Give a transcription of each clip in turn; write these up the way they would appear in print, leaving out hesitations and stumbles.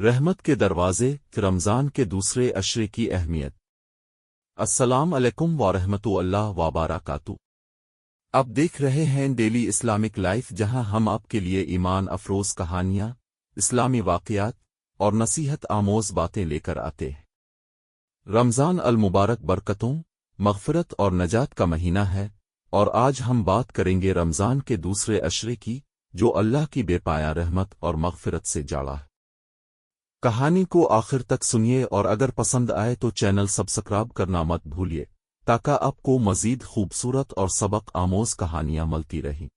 رحمت کے دروازے رمضان کے دوسرے عشرے کی اہمیت۔ السلام علیکم ورحمۃ اللہ وبرکاتہ۔ آپ دیکھ رہے ہیں ڈیلی اسلامک لائف، جہاں ہم آپ کے لیے ایمان افروز کہانیاں، اسلامی واقعات اور نصیحت آموز باتیں لے کر آتے ہیں۔ رمضان المبارک برکتوں، مغفرت اور نجات کا مہینہ ہے، اور آج ہم بات کریں گے رمضان کے دوسرے عشرے کی، جو اللہ کی بے پایا رحمت اور مغفرت سے جاڑا ہے۔ کہانی کو آخر تک سنیے، اور اگر پسند آئے تو چینل سبسکرائب کرنا مت بھولیے، تاکہ آپ کو مزید خوبصورت اور سبق آموز کہانیاں ملتی رہیں۔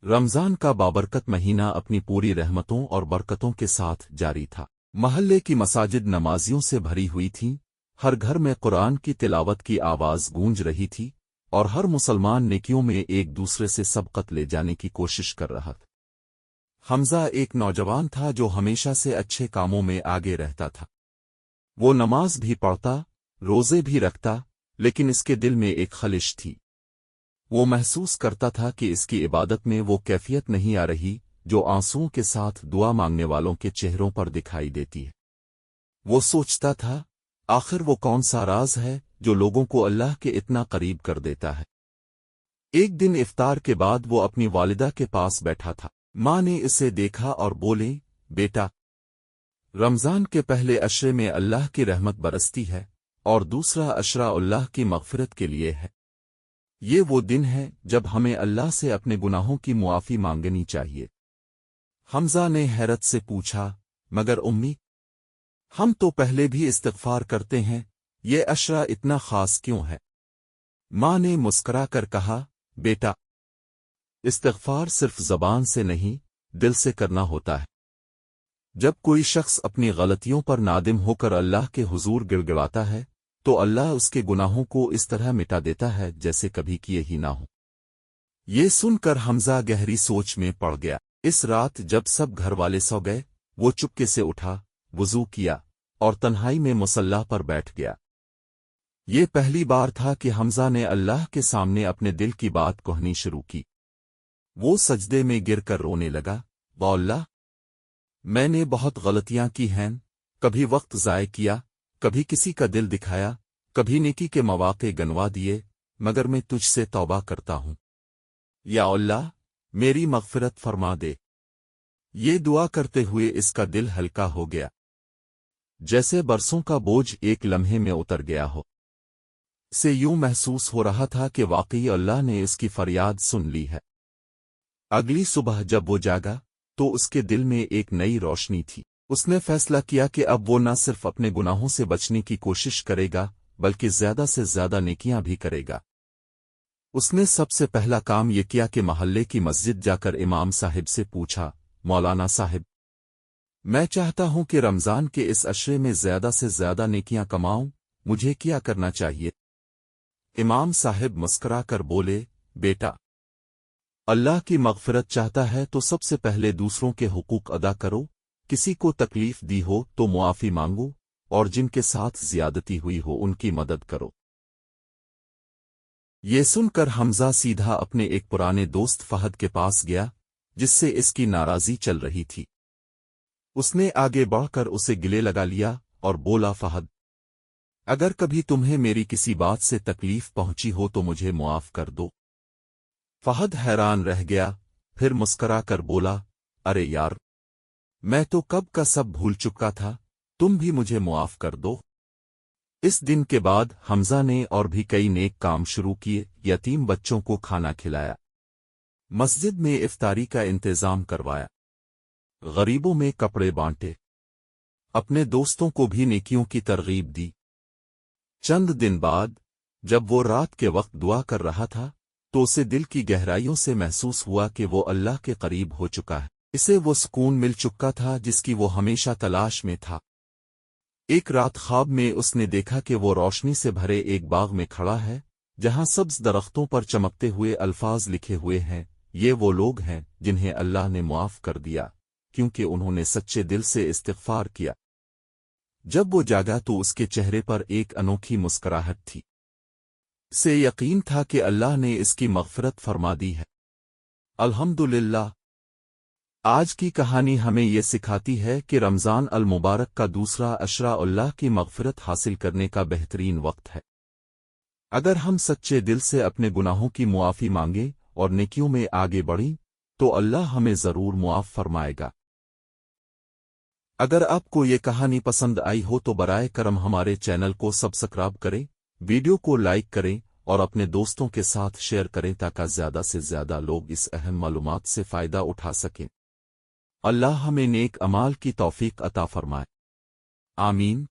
رمضان کا بابرکت مہینہ اپنی پوری رحمتوں اور برکتوں کے ساتھ جاری تھا۔ محلے کی مساجد نمازیوں سے بھری ہوئی تھیں، ہر گھر میں قرآن کی تلاوت کی آواز گونج رہی تھی، اور ہر مسلمان نیکیوں میں ایک دوسرے سے سبقت لے جانے کی کوشش کر رہا تھا۔ حمزہ ایک نوجوان تھا جو ہمیشہ سے اچھے کاموں میں آگے رہتا تھا۔ وہ نماز بھی پڑھتا، روزے بھی رکھتا، لیکن اس کے دل میں ایک خلش تھی۔ وہ محسوس کرتا تھا کہ اس کی عبادت میں وہ کیفیت نہیں آ رہی جو آنسوؤں کے ساتھ دعا مانگنے والوں کے چہروں پر دکھائی دیتی ہے۔ وہ سوچتا تھا، آخر وہ کون سا راز ہے جو لوگوں کو اللہ کے اتنا قریب کر دیتا ہے۔ ایک دن افطار کے بعد وہ اپنی والدہ کے پاس بیٹھا تھا۔ ماں نے اسے دیکھا اور بولے، بیٹا، رمضان کے پہلے عشرے میں اللہ کی رحمت برستی ہے، اور دوسرا عشرہ اللہ کی مغفرت کے لیے ہے۔ یہ وہ دن ہے جب ہمیں اللہ سے اپنے گناہوں کی معافی مانگنی چاہیے۔ حمزہ نے حیرت سے پوچھا، مگر امی، ہم تو پہلے بھی استغفار کرتے ہیں، یہ عشرہ اتنا خاص کیوں ہے؟ ماں نے مسکرا کر کہا، بیٹا، استغفار صرف زبان سے نہیں، دل سے کرنا ہوتا ہے۔ جب کوئی شخص اپنی غلطیوں پر نادم ہو کر اللہ کے حضور گڑگڑاتا ہے، تو اللہ اس کے گناہوں کو اس طرح مٹا دیتا ہے جیسے کبھی کیے ہی نہ ہو۔ یہ سن کر حمزہ گہری سوچ میں پڑ گیا۔ اس رات جب سب گھر والے سو گئے، وہ چپکے سے اٹھا، وضو کیا، اور تنہائی میں مصلی پر بیٹھ گیا۔ یہ پہلی بار تھا کہ حمزہ نے اللہ کے سامنے اپنے دل کی بات کہنی شروع کی۔ وہ سجدے میں گر کر رونے لگا، یا اللہ، میں نے بہت غلطیاں کی ہیں، کبھی وقت ضائع کیا، کبھی کسی کا دل دکھایا، کبھی نیکی کے مواقع گنوا دیے، مگر میں تجھ سے توبہ کرتا ہوں۔ یا اللہ، میری مغفرت فرما دے۔ یہ دعا کرتے ہوئے اس کا دل ہلکا ہو گیا، جیسے برسوں کا بوجھ ایک لمحے میں اتر گیا ہو۔ اسے یوں محسوس ہو رہا تھا کہ واقعی اللہ نے اس کی فریاد سن لی ہے۔ اگلی صبح جب وہ جاگا تو اس کے دل میں ایک نئی روشنی تھی۔ اس نے فیصلہ کیا کہ اب وہ نہ صرف اپنے گناہوں سے بچنے کی کوشش کرے گا، بلکہ زیادہ سے زیادہ نیکیاں بھی کرے گا۔ اس نے سب سے پہلا کام یہ کیا کہ محلے کی مسجد جا کر امام صاحب سے پوچھا، مولانا صاحب، میں چاہتا ہوں کہ رمضان کے اس عشرے میں زیادہ سے زیادہ نیکیاں کماؤں، مجھے کیا کرنا چاہیے؟ امام صاحب مسکرا کر بولے، بیٹا، اللہ کی مغفرت چاہتا ہے تو سب سے پہلے دوسروں کے حقوق ادا کرو، کسی کو تکلیف دی ہو تو معافی مانگو، اور جن کے ساتھ زیادتی ہوئی ہو ان کی مدد کرو۔ یہ سن کر حمزہ سیدھا اپنے ایک پرانے دوست فہد کے پاس گیا، جس سے اس کی ناراضی چل رہی تھی۔ اس نے آگے بڑھ کر اسے گلے لگا لیا اور بولا، فہد، اگر کبھی تمہیں میری کسی بات سے تکلیف پہنچی ہو تو مجھے معاف کر دو۔ فہد حیران رہ گیا، پھر مسکرا کر بولا، ارے یار، میں تو کب کا سب بھول چکا تھا، تم بھی مجھے معاف کر دو۔ اس دن کے بعد حمزہ نے اور بھی کئی نیک کام شروع کیے، یتیم بچوں کو کھانا کھلایا، مسجد میں افطاری کا انتظام کروایا، غریبوں میں کپڑے بانٹے، اپنے دوستوں کو بھی نیکیوں کی ترغیب دی۔ چند دن بعد جب وہ رات کے وقت دعا کر رہا تھا تو اسے دل کی گہرائیوں سے محسوس ہوا کہ وہ اللہ کے قریب ہو چکا ہے۔ اسے وہ سکون مل چکا تھا جس کی وہ ہمیشہ تلاش میں تھا۔ ایک رات خواب میں اس نے دیکھا کہ وہ روشنی سے بھرے ایک باغ میں کھڑا ہے، جہاں سبز درختوں پر چمکتے ہوئے الفاظ لکھے ہوئے ہیں، یہ وہ لوگ ہیں جنہیں اللہ نے معاف کر دیا، کیونکہ انہوں نے سچے دل سے استغفار کیا۔ جب وہ جاگا تو اس کے چہرے پر ایک انوکھی مسکراہٹ تھی۔ اسے یقین تھا کہ اللہ نے اس کی مغفرت فرما دی ہے۔ الحمدللہ، آج کی کہانی ہمیں یہ سکھاتی ہے کہ رمضان المبارک کا دوسرا عشرہ اللہ کی مغفرت حاصل کرنے کا بہترین وقت ہے۔ اگر ہم سچے دل سے اپنے گناہوں کی معافی مانگیں اور نیکیوں میں آگے بڑھیں تو اللہ ہمیں ضرور معاف فرمائے گا۔ اگر آپ کو یہ کہانی پسند آئی ہو تو برائے کرم ہمارے چینل کو سبسکرائب کریں، ویڈیو کو لائک کریں اور اپنے دوستوں کے ساتھ شیئر کریں تاکہ زیادہ سے زیادہ لوگ اس اہم معلومات سے فائدہ اٹھا سکیں۔ اللہ ہمیں نیک اعمال کی توفیق عطا فرمائے۔ آمین۔